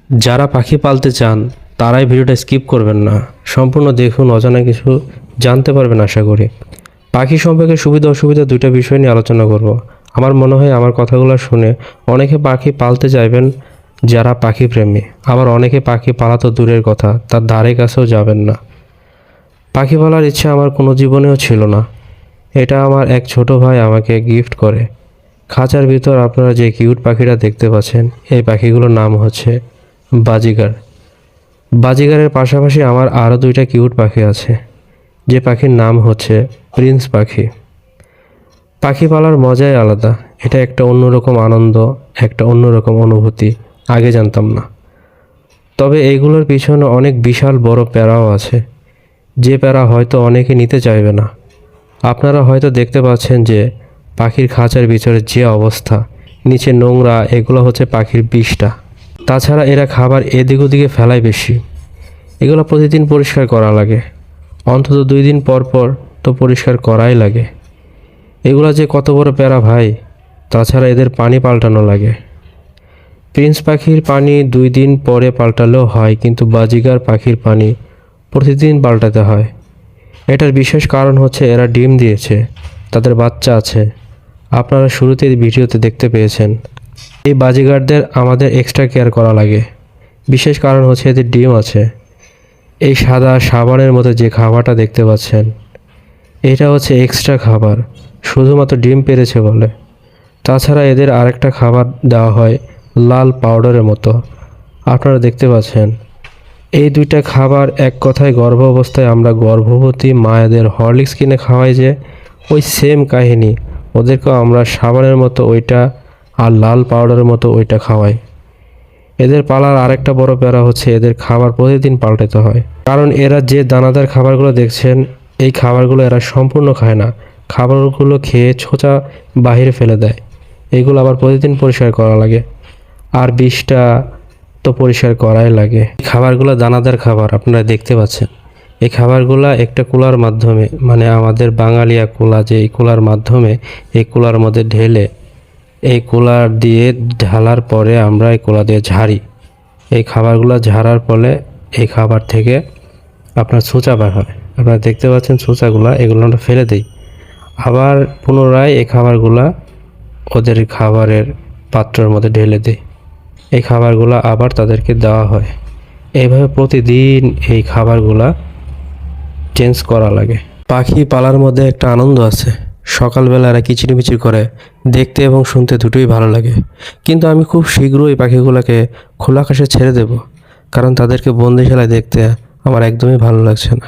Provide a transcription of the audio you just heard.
যারা পাখি পালতে চান তারাই ভিডিওটা স্কিপ করবেন না, সম্পূর্ণ দেখুন, অজানা কিছু জানতে পারবেন আশা করি। পাখি সম্পর্কে সুবিধা অসুবিধা দুইটা বিষয় নিয়ে আলোচনা করব। আমার মনে হয় আমার কথাগুলো শুনে অনেকে পাখি পালতে চাইবেন যারা পাখি প্রেমী, আবার অনেকে পাখি পালা তো দূরের কথা, তার ধারে কাছেও যাবেন না। পাখি পালার ইচ্ছা আমার কোনো জীবনেও ছিল না। এটা আমার এক ছোট ভাই আমাকে গিফট করে। খাঁচার ভিতর আপনারা যে কিউট পাখিটা দেখতে পাচ্ছেন, এই পাখিগুলোর নাম হচ্ছে বাজিগার। বাজিগারের পাশাপাশি আমার আরও দুইটা কিউট পাখি আছে, যে পাখির নাম হচ্ছে প্রিন্স পাখি। পাখি পালার মজাই আলাদা, এটা একটা অন্যরকম আনন্দ, একটা অন্যরকম অনুভূতি, আগে জানতাম না। তবে এইগুলোর পিছনে অনেক বিশাল বড় প্যারাও আছে, যে প্যারা হয়তো অনেকে নিতে চাইবে না। আপনারা হয়তো দেখতে পাচ্ছেন যে পাখির খাঁচার ভিতরে যে অবস্থা, নিচে নোংরা, এগুলো হচ্ছে পাখির বিষটা। তাছাড়া এরা খাবার এদিক ওদিকে ফেলায় বেশি। এগুলো প্রতিদিন পরিষ্কার করা লাগে, অন্তত 2 দিন পর পর তো পরিষ্কার করাই লাগে। এগুলো যে কত বড় প্যারা ভাই। তাছাড়া এদের পানি পাল্টানো লাগে। প্রিন্স পাখির পানি 2 দিন পরে পাল্টালেও হয়, কিন্তু বাজিগার পাখির পানি প্রতিদিন পাল্টাতে হয়। এটার বিশেষ কারণ হচ্ছে এরা ডিম দিয়েছে, তাদের বাচ্চা আছে, আপনারা শুরুতেই ভিডিওতে দেখতে পেয়েছেন। এই বাজিগারদের আমাদের এক্সট্রা কেয়ার করা লাগে। বিশেষ কারণ হচ্ছে এদের ডিম আছে। এই সাদা সাবানের মতো যে খাবারটা দেখতে পাচ্ছেন, এটা হচ্ছে এক্সট্রা খাবার, শুধুমাত্র ডিম পেড়েছে বলে। তাছাড়া এদের আরেকটা খাবার দেওয়া হয় লাল পাউডারের মতো, আপনারা দেখতে পাচ্ছেন। এই দুইটা খাবার এক কথায় গর্ভ অবস্থায় আমরা গর্ভবতী মায়েদের হরলিক্স কিনে খাওয়াই, যে ওই সেম কাহিনী, ওদেরকেও আমরা সাবানের মতো ওইটা আর লাল পাউডারের মতো ওইটা খাওয়াই। এদের পালার আরেকটা বড় প্যারা হচ্ছে এদের খাবার প্রতিদিন পাল্টাতে হয়। কারণ এরা যে দানাদার খাবারগুলো দেখছেন, এই খাবারগুলো এরা সম্পূর্ণ খায় না। খাবারগুলো খেয়ে ছোচা বাহিরে ফেলে দেয়। এগুলো আবার প্রতিদিন পরিষ্কার করা লাগে, আর বিষটা তো পরিষ্কার করাই লাগে। খাবারগুলো দানাদার খাবার, আপনারা দেখতে পাচ্ছেন। এই খাবারগুলো একটা কুলার মাধ্যমে, মানে আমাদের বাঙালিয়া কুলা, যে এই কুলার মাধ্যমে এই কুলার মধ্যে ঢেলে, এই কুলার দিয়ে ঢালার পরে আমরা এই কুলা দিয়ে ঝাড়ি। এই খাবারগুলো ঝাড়ার ফলে এই খাবার থেকে আপনার ছোচা বের হয়। আপনারা দেখতে পাচ্ছেন ছোচাগুলো, এগুলো আমরা ফেলে দিই। আবার পুনরায় এই খাবারগুলা ওদের খাবারের পাত্রের মধ্যে ঢেলে দিই। এই খাবারগুলো আবার তাদেরকে দেওয়া হয়। এইভাবে প্রতিদিন এই খাবারগুলা চেঞ্জ করা লাগে। পাখি পালার মধ্যে একটা আনন্দ আছে। সকালবেলা এরা কিচিরমিচির করে, দেখতে এবং শুনতে দুটোই ভালো লাগে। কিন্তু আমি খুব শীঘ্রই এই পাখিগুলোকে খোলা আকাশে ছেড়ে দেব, কারণ তাদেরকে বন্দিশালায় দেখতে আমার একদমই ভালো লাগছে না।